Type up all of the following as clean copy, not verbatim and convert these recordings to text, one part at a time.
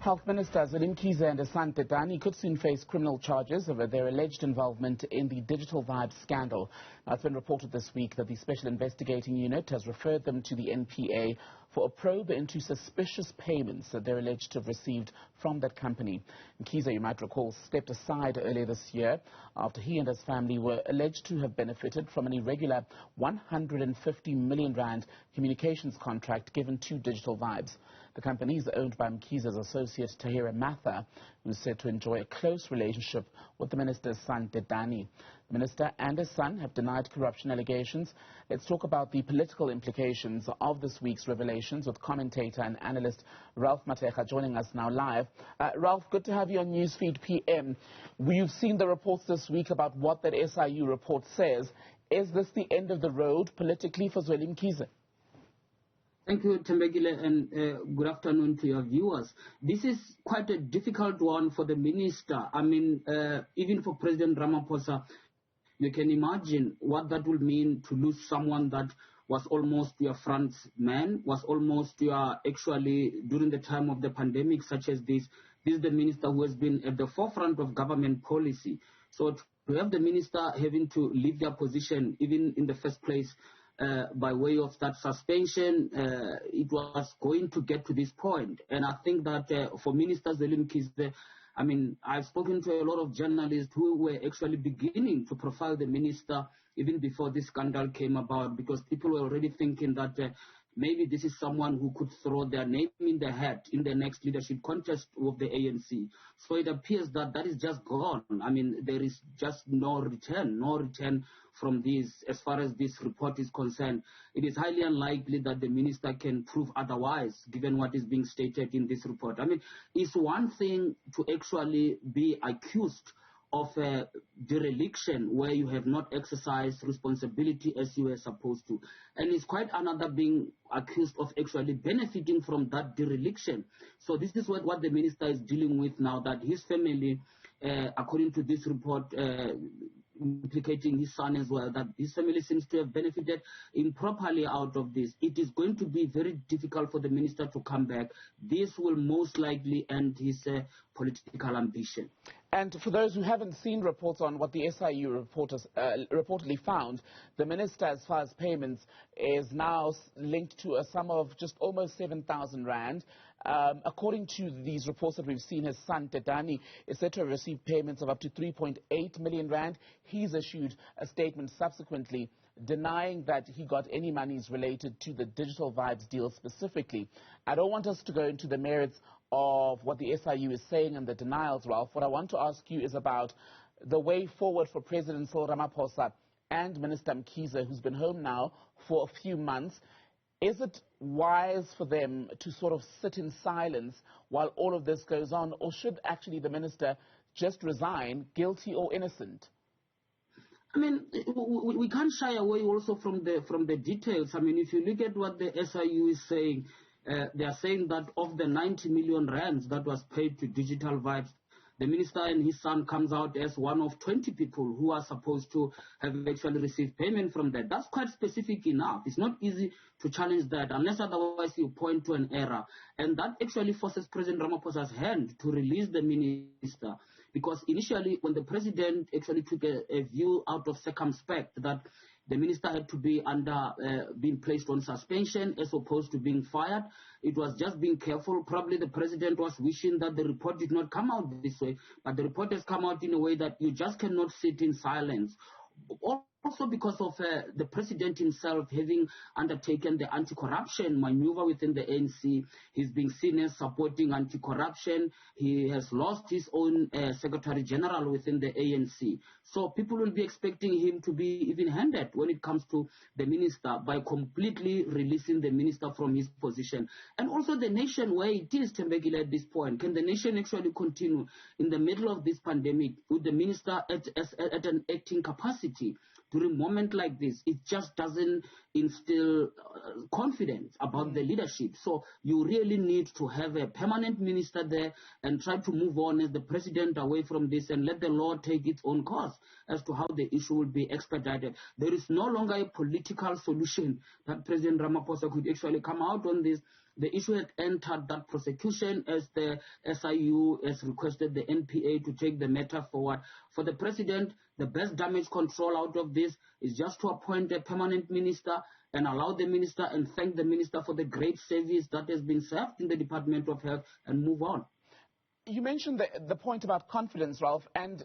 Health Minister Zweli Mkhize and his son Dedani could soon face criminal charges over their alleged involvement in the Digital Vibes scandal. Now, it's been reported this week that the Special Investigating Unit has referred them to the NPA for a probe into suspicious payments that they're alleged to have received from that company. Mkhize, you might recall, stepped aside earlier this year after he and his family were alleged to have benefited from an irregular 150 million rand communications contract given to Digital Vibes. The company is owned by Mkhize's associate Mathekga, who is said to enjoy a close relationship with the minister's son Dedani. The minister and his son have denied corruption allegations. Let's talk about the political implications of this week's revelations with commentator and analyst Mathekga joining us now live. Ralph, good to have you on Newsfeed PM. We've seen the reports this week about what that SIU report says. Is this the end of the road politically for Zweli Mkhize? Thank you, Themebkile, and good afternoon to your viewers. This is quite a difficult one for the minister. I mean, even for President Ramaphosa, you can imagine what that will mean to lose someone that was almost your front man, was almost your, actually, during the time of the pandemic such as this. This is the minister who has been at the forefront of government policy. So to have the minister having to leave their position, even in the first place, by way of that suspension, it was going to get to this point. And I think that for Minister Zweli Mkhize, I mean, I've spoken to a lot of journalists who were actually beginning to profile the minister even before this scandal came about, because people were already thinking that maybe this is someone who could throw their name in the hat in the next leadership contest of the ANC. So it appears that that is just gone. I mean, there is just no return from this as far as this report is concerned. It is highly unlikely that the minister can prove otherwise, given what is being stated in this report. I mean, it's one thing to actually be accused of a dereliction where you have not exercised responsibility as you were supposed to. And it's quite another being accused of actually benefiting from that dereliction. So this is what the minister is dealing with now, that his family, according to this report, implicating his son as well, that his family seems to have benefited improperly out of this. It is going to be very difficult for the minister to come back. This will most likely end his political ambition. And for those who haven't seen reports on what the SIU reporters reportedly found, the minister, as far as payments, is now linked to a sum of just almost 7,000 rand. According to these reports that we've seen, his son Dedani is said to have received payments of up to 3.8 million rand. He's issued a statement subsequently denying that he got any monies related to the Digital Vibes deal specifically. I don't want us to go into the merits of what the SIU is saying and the denials, Ralph. What I want to ask you is about the way forward for President Cyril Ramaphosa and Minister Mkhize, who's been home now for a few months. Is it wise for them to sort of sit in silence while all of this goes on, or should actually the minister just resign, guilty or innocent? I mean, we can't shy away also from the details. I mean, if you look at what the SIU is saying, they are saying that of the 90 million rands that was paid to Digital Vibes, the minister and his son comes out as one of 20 people who are supposed to have actually received payment from that. That's quite specific enough. It's not easy to challenge that unless otherwise you point to an error. And that actually forces President Ramaphosa's hand to release the minister. Because initially, when the president actually took a view out of circumspect that the minister had to be being placed on suspension as opposed to being fired, it was just being careful. Probably the president was wishing that the report did not come out this way, but the report has come out in a way that you just cannot sit in silence. Also because of the president himself having undertaken the anti-corruption maneuver within the ANC, he's being seen as supporting anti-corruption. He has lost his own Secretary General within the ANC. So people will be expecting him to be even-handed when it comes to the minister by completely releasing the minister from his position. And also the nation, where it is, Themebkile, at this point. Can the nation actually continue in the middle of this pandemic with the minister at an acting capacity? During a moment like this, it just doesn't instill confidence about the leadership. So you really need to have a permanent minister there and try to move on as the president away from this and let the law take its own course as to how the issue will be expedited. There is no longer a political solution that President Ramaphosa could actually come out on this The issue had entered that prosecution as the SIU has requested the NPA to take the matter forward. For the president, the best damage control out of this is just to appoint a permanent minister and allow the minister and thank the minister for the great service that has been served in the Department of Health and move on. You mentioned the point about confidence, Ralph, and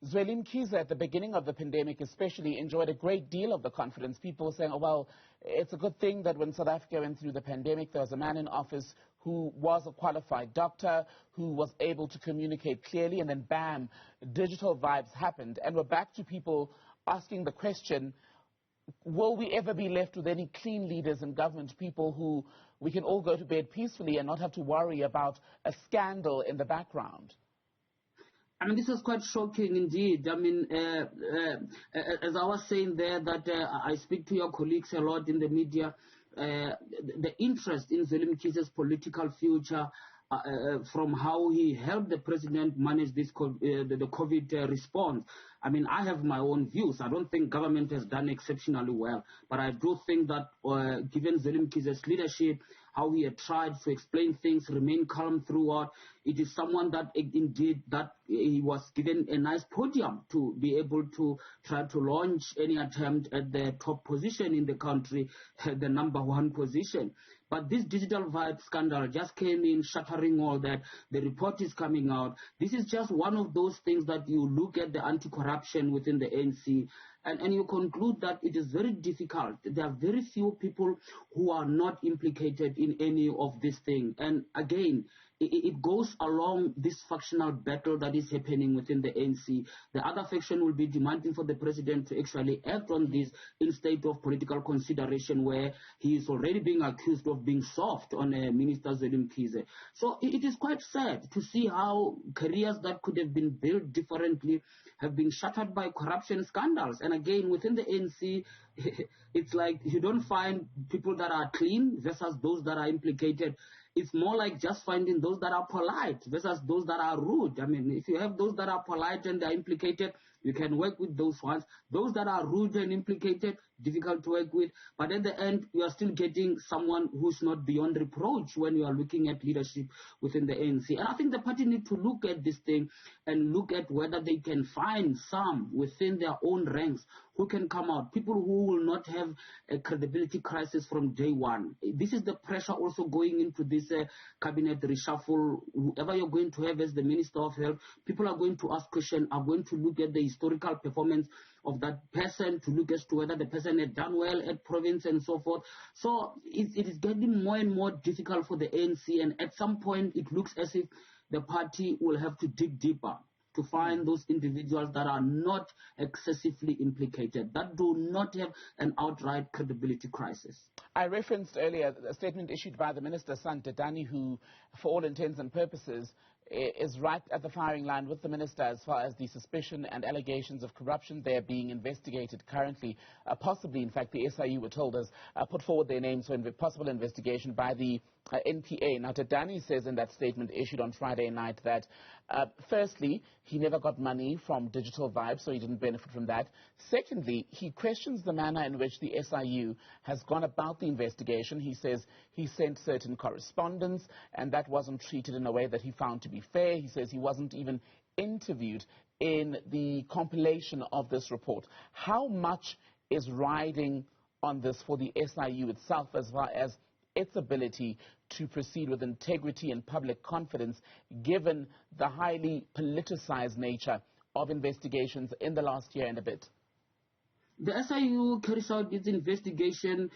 Zweli Mkhize at the beginning of the pandemic especially enjoyed a great deal of the confidence. People were saying, oh, well, it's a good thing that when South Africa went through the pandemic, there was a man in office who was a qualified doctor, who was able to communicate clearly, and then bam, digital vibes happened. And we're back to people asking the question, will we ever be left with any clean leaders in government, people who we can all go to bed peacefully and not have to worry about a scandal in the background? I mean, this was quite shocking indeed. I mean, as I was saying there, that I speak to your colleagues a lot in the media, the interest in Zweli Mkhize's political future, from how he helped the president manage this the COVID response. I mean, I have my own views. I don't think government has done exceptionally well, but I do think that given Zweli Mkhize's leadership, how he had tried to explain things, remain calm throughout, it is someone that indeed that he was given a nice podium to be able to try to launch any attempt at the top position in the country, the #1 position. But this digital vibe scandal just came in, shattering all that. The report is coming out. This is just one of those things that you look at the anti-corruption within the ANC, and you conclude that it is very difficult. There are very few people who are not implicated in any of this thing. And again, it goes along this factional battle that is happening within the ANC. The other faction will be demanding for the president to actually act on this instead of political consideration, where he is already being accused of being soft on Minister Zweli Mkhize. So it is quite sad to see how careers that could have been built differently have been shattered by corruption scandals. And again, within the ANC, it's like you don't find people that are clean versus those that are implicated. It's more like just finding those that are polite versus those that are rude. I mean, if you have those that are polite and they're implicated, you can work with those ones. Those that are rude and implicated, difficult to work with. But at the end, you are still getting someone who's not beyond reproach when you are looking at leadership within the ANC. And I think the party need to look at this thing and look at whether they can find some within their own ranks who can come out, people who will not have a credibility crisis from day one. This is the pressure also going into this cabinet reshuffle. Whoever you're going to have as the Minister of Health, people are going to ask questions, are going to look at the historical performance of that person, to look as to whether the person had done well at province and so forth. So it is getting more and more difficult for the ANC, and at some point it looks as if the party will have to dig deeper to find those individuals that are not excessively implicated, that do not have an outright credibility crisis. I referenced earlier a statement issued by the Minister's son, Dedani, who, for all intents and purposes, is right at the firing line with the minister as far as the suspicion and allegations of corruption there being investigated currently. Possibly, in fact, the SIU were told us, put forward their names for possible investigation by the NPA. Now, Dedani says in that statement issued on Friday night that, firstly, he never got money from Digital Vibe, so he didn't benefit from that. Secondly, he questions the manner in which the SIU has gone about the investigation. He says he sent certain correspondence, and that wasn't treated in a way that he found to be fair. He says he wasn't even interviewed in the compilation of this report. How much is riding on this for the SIU itself as far as its ability to proceed with integrity and public confidence, given the highly politicized nature of investigations in the last year and a bit? The SIU carries out its investigation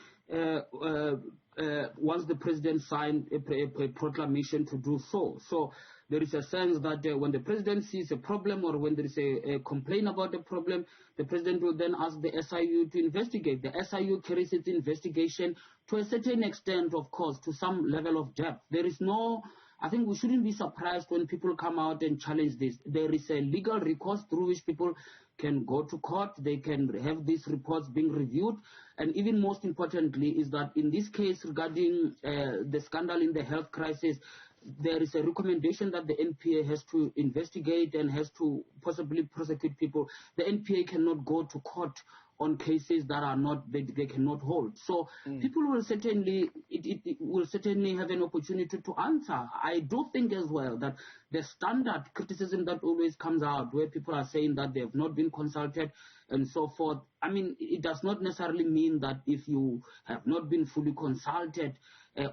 once the president signed a proclamation to do so. So there is a sense that when the president sees a problem or when there is a complaint about a problem, the president will then ask the SIU to investigate. The SIU carries its investigation to a certain extent, of course, to some level of depth. There is no... I think we shouldn't be surprised when people come out and challenge this. There is a legal recourse through which people can go to court. They can have these reports being reviewed. And even most importantly is that in this case regarding the scandal in the health crisis, there is a recommendation that the NPA has to investigate and has to possibly prosecute people. The NPA cannot go to court on cases that are not, they cannot hold. So people will certainly, it will certainly have an opportunity to answer. I do think as well that the standard criticism that always comes out, where people are saying that they have not been consulted and so forth, I mean, it does not necessarily mean that if you have not been fully consulted,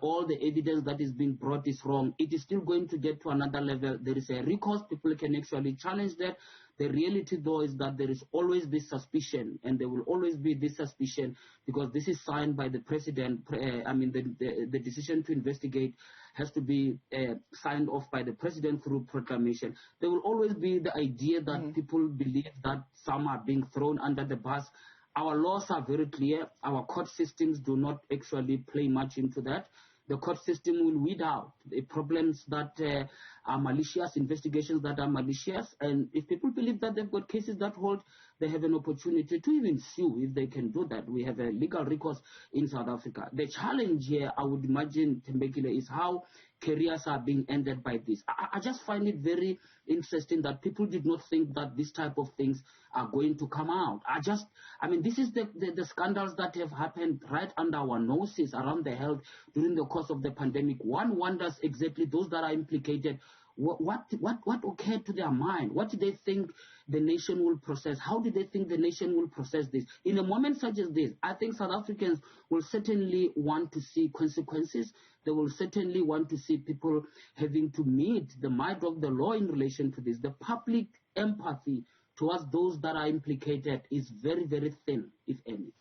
all the evidence that is being brought is wrong. It is still going to get to another level. There is a recourse. People can actually challenge that. The reality, though, is that there is always this suspicion, and there will always be this suspicion, because this is signed by the president. The decision to investigate has to be signed off by the president through proclamation. There will always be the idea that people believe that some are being thrown under the bus. Our laws are very clear. Our court systems do not actually play much into that. The court system will weed out the problems that are malicious, investigations that are malicious. And if people believe that they've got cases that hold, they have an opportunity to even sue if they can do that. We have a legal recourse in South Africa. The challenge here, I would imagine, Themebkile, is how careers are being ended by this. I just find it very interesting that people did not think that this type of things are going to come out. This is the scandals that have happened right under our noses around the health during the course of the pandemic. One wonders exactly those that are implicated, what occurred to their mind? What did they think the nation will process? How did they think the nation will process this? In a moment such as this, I think South Africans will certainly want to see consequences. They will certainly want to see people having to meet the might of the law in relation to this. The public empathy towards those that are implicated is very, very thin, if any.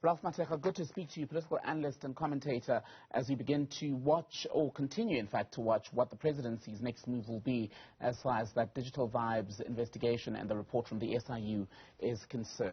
Ralph Mathekga, good to speak to you, political analyst and commentator, as we begin to watch, or continue, in fact, to watch what the presidency's next move will be as far as that Digital Vibes investigation and the report from the SIU is concerned.